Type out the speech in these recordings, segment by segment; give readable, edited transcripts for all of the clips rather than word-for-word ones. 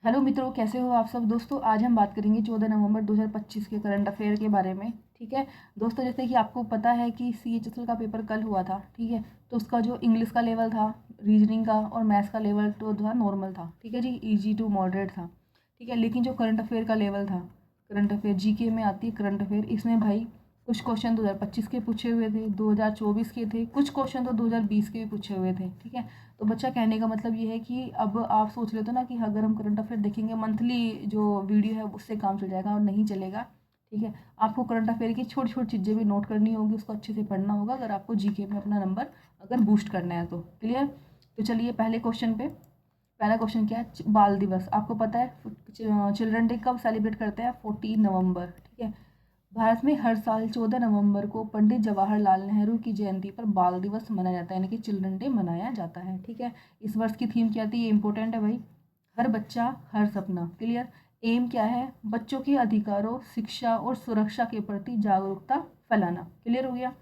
Hello मित्रों, कैसे हो आप सब। दोस्तों आज हम बात करेंगे 14 नवंबर 2025 के करंट अफेयर के बारे में। ठीक है दोस्तों, जैसे कि आपको पता है कि CHSL का पेपर कल हुआ था। ठीक है, तो उसका जो इंग्लिश का लेवल था, रीजनिंग का और मैथ्स का लेवल तो था नॉर्मल था। ठीक है जी, इजी टू मॉडरेट था। ठीक है, लेकिन जो करंट अफेयर का लेवल था, करंट अफेयर GK में आती है करंट अफेयर, इसमें भाई कुछ क्वेश्चन 2025 के पूछे हुए थे, 2024 के थे, कुछ क्वेश्चन तो 2020 के भी पूछे हुए थे। ठीक है, तो बच्चा कहने का मतलब ये है कि अब आप सोच लेते हो ना कि अगर हम करंट अफेयर देखेंगे मंथली जो वीडियो है उससे काम चल जाएगा, और नहीं चलेगा। ठीक है, आपको करंट अफेयर की छोटी छोटी चीज़ें भी नोट करनी होगी, उसको अच्छे से पढ़ना होगा अगर आपको GK में अपना नंबर अगर बूस्ट करना है तो। क्लियर। तो चलिए पहले क्वेश्चन पे। पहला क्वेश्चन क्या है, बाल दिवस। आपको पता है चिल्ड्रन डे कब सेलिब्रेट करते हैं? 14 नवंबर। ठीक है, भारत में हर साल 14 नवंबर को पंडित जवाहरलाल नेहरू की जयंती पर बाल दिवस मनाया जाता है, यानी कि चिल्ड्रन डे मनाया जाता है। ठीक है, इस वर्ष की थीम क्या थी, ये इंपॉर्टेंट है भाई। हर बच्चा हर सपना। क्लियर। एम क्या है, बच्चों के अधिकारों, शिक्षा और सुरक्षा के प्रति जागरूकता फैलाना। क्लियर हो गया।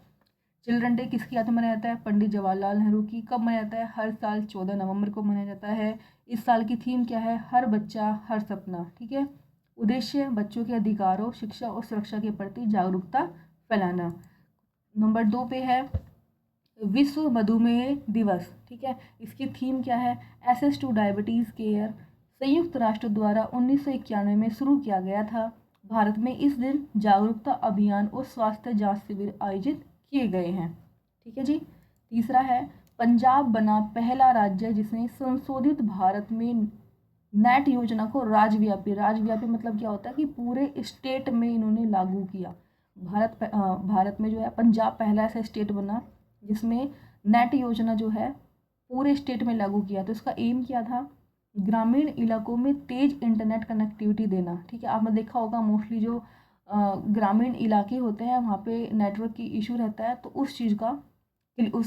चिल्ड्रन डे किसकी याद में मनाया जाता है? पंडित जवाहरलाल नेहरू की। कब मनाया जाता है? हर साल 14 नवंबर को मनाया जाता है। इस साल की थीम क्या है? हर बच्चा हर सपना। ठीक है, उद्देश्य बच्चों के अधिकारों, शिक्षा और सुरक्षा के प्रति जागरूकता फैलाना। नंबर 2 पे है विश्व मधुमेह दिवस। ठीक है, इसकी थीम क्या है? Access to diabetes care. संयुक्त राष्ट्र द्वारा 1991 में शुरू किया गया था। भारत में इस दिन जागरूकता अभियान और स्वास्थ्य जांच शिविर आयोजित किए गए हैं। ठीक है जी। तीसरा है, पंजाब बना पहला राज्य जिसने संशोधित भारत में नेट योजना को राज्यव्यापी, राज्यव्यापी मतलब क्या होता है कि पूरे स्टेट में इन्होंने लागू किया। भारत में जो है पंजाब पहला ऐसा स्टेट बना जिसमें नेट योजना जो है पूरे स्टेट में लागू किया। तो इसका एम क्या था? ग्रामीण इलाकों में तेज इंटरनेट कनेक्टिविटी देना। ठीक है, आपने देखा होगा मोस्टली जो ग्रामीण इलाके होते हैं वहाँ पे नेटवर्क की इशू रहता है, तो उस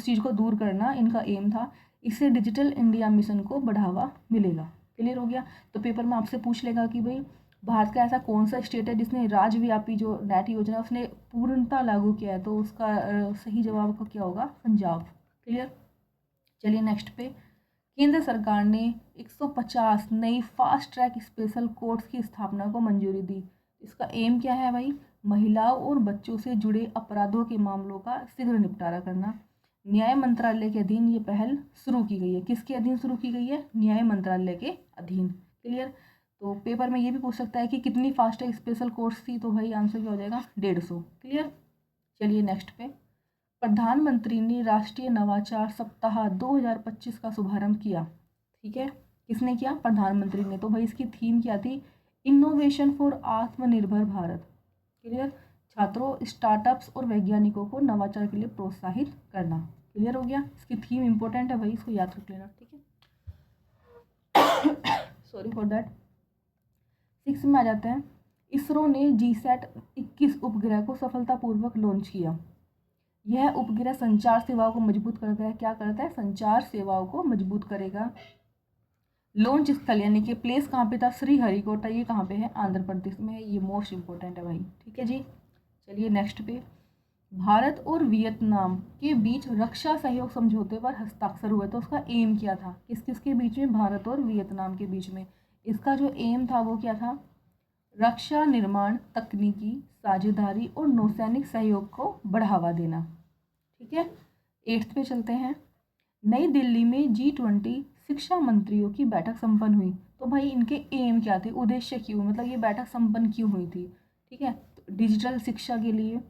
चीज़ को दूर करना इनका एम था। इससे डिजिटल इंडिया मिशन को बढ़ावा मिलेगा। क्लियर हो गया। तो पेपर में आपसे पूछ लेगा कि भाई भारत का ऐसा कौन सा स्टेट है जिसने राज्यव्यापी जो नेट योजना उसने पूर्णतः लागू किया है, तो उसका सही जवाब आपका क्या होगा? पंजाब। क्लियर। चलिए नेक्स्ट पे। केंद्र सरकार ने 150 नई फास्ट ट्रैक स्पेशल कोर्ट्स की स्थापना को मंजूरी दी। इसका एम क्या है भाई? महिलाओं और बच्चों से जुड़े अपराधों के मामलों का शीघ्र निपटारा करना। न्याय मंत्रालय के अधीन ये पहल शुरू की गई है। किसके अधीन शुरू की गई है? न्याय मंत्रालय के अधीन। क्लियर। तो पेपर में ये भी पूछ सकता है कि कितनी फास्ट ट्रैक स्पेशल कोर्ट्स थी, तो भाई आंसर क्या हो जाएगा? 150। क्लियर। चलिए नेक्स्ट पे। प्रधानमंत्री ने राष्ट्रीय नवाचार सप्ताह 2025 का शुभारंभ किया। ठीक है, किसने किया? प्रधानमंत्री ने। तो भाई इसकी थीम क्या थी? इनोवेशन फॉर आत्मनिर्भर भारत। क्लियर। छात्रों, स्टार्टअप्स और वैज्ञानिकों को नवाचार के लिए प्रोत्साहित करना। क्लियर हो गया। इसकी थीम इंपॉर्टेंट है भाई, इसको याद रख लेना। ठीक है, सॉरी फॉर दैट। 6 में आ जाते हैं। इसरो ने GSAT 21 उपग्रह को सफलतापूर्वक लॉन्च किया। यह उपग्रह संचार सेवाओं को मजबूत करता है। क्या करता है? संचार सेवाओं को मजबूत करेगा। लॉन्च स्थल यानी कि प्लेस कहाँ पे था? श्रीहरिकोटा। ये कहाँ पे है? आंध्र प्रदेश में है। ये मोस्ट इंपॉर्टेंट है भाई। ठीक है जी। चलिए नेक्स्ट पे। भारत और वियतनाम के बीच रक्षा सहयोग समझौते पर हस्ताक्षर हुए। तो उसका एम क्या था? किस किस के बीच में? भारत और वियतनाम के बीच में। इसका जो एम था वो क्या था? रक्षा निर्माण, तकनीकी साझेदारी और नौसैनिक सहयोग को बढ़ावा देना। ठीक है, 8th पे चलते हैं। नई दिल्ली में G20 शिक्षा मंत्रियों की बैठक संपन्न हुई। तो भाई इनके एम क्या थे? उद्देश्य क्यों, मतलब ये बैठक संपन्न क्यों हुई थी? ठीक है, तो डिजिटल शिक्षा के लिए,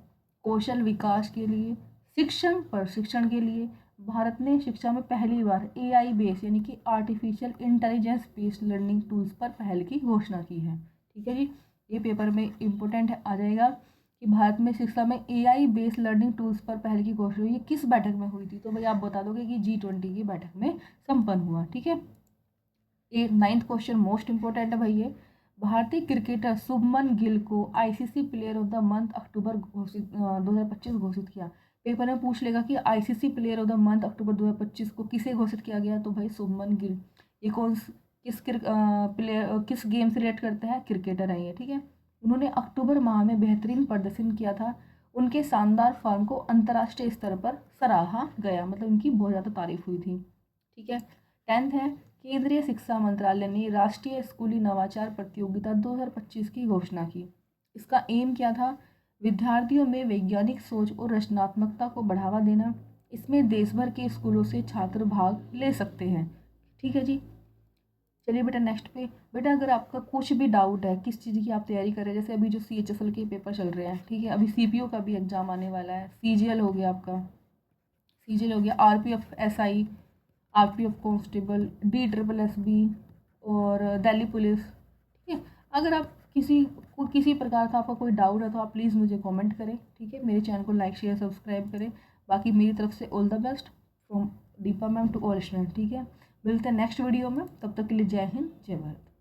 कौशल विकास के लिए, शिक्षण प्रशिक्षण के लिए। भारत ने शिक्षा में पहली बार AI बेस यानी कि artificial intelligence based learning tools पर पहल की घोषणा की है। ठीक है जी, ये पेपर में इम्पोर्टेंट आ जाएगा कि भारत में शिक्षा में AI बेस्ड लर्निंग टूल्स पर पहल की घोषणा हुई। ये किस बैठक में हुई थी? तो भाई आप बता दोगे कि G20 की बैठक में संपन्न हुआ। ठीक है, ये 9th क्वेश्चन मोस्ट इंपॉर्टेंट है भाई। ये भारतीय क्रिकेटर शुभमन गिल को ICC player of the month October 2025 घोषित किया। पेपर में पूछ लेगा कि ICC player of the month October 2025 को किसे घोषित किया गया? तो भाई शुभमन गिल। ये कौन किस प्लेयर किस गेम से रिलेट करते हैं? क्रिकेटर है ये। ठीक है, उन्होंने अक्टूबर माह में बेहतरीन प्रदर्शन किया था। उनके शानदार फॉर्म को अंतर्राष्ट्रीय स्तर पर सराहा गया, मतलब इनकी बहुत ज़्यादा तारीफ हुई थी। ठीक है, 10th है केंद्रीय शिक्षा मंत्रालय ने राष्ट्रीय स्कूली नवाचार प्रतियोगिता 2025 की घोषणा की। इसका एम क्या था? विद्यार्थियों में वैज्ञानिक सोच और रचनात्मकता को बढ़ावा देना। इसमें देश भर के स्कूलों से छात्र भाग ले सकते हैं। ठीक है जी। चलिए बेटा नेक्स्ट पे। बेटा अगर आपका कुछ भी डाउट है किस चीज़ की आप तैयारी कर रहे हैं, जैसे अभी जो CHSL के पेपर चल रहे हैं, ठीक है, अभी CPO का भी एग्जाम आने वाला है, CGL हो गया आपका, CGL हो गया, RPF SI, RPF constable, DSSB और दिल्ली पुलिस। ठीक है, अगर आप किसी प्रकार का आपका कोई डाउट है तो आप प्लीज़ मुझे कमेंट करें। ठीक है, मेरे चैनल को लाइक शेयर सब्सक्राइब करें। बाकी मेरी तरफ से all the best from Deepa ma'am to all student. ठीक है, मिलते हैं नेक्स्ट वीडियो में, तब तक के लिए जय हिंद जय भारत।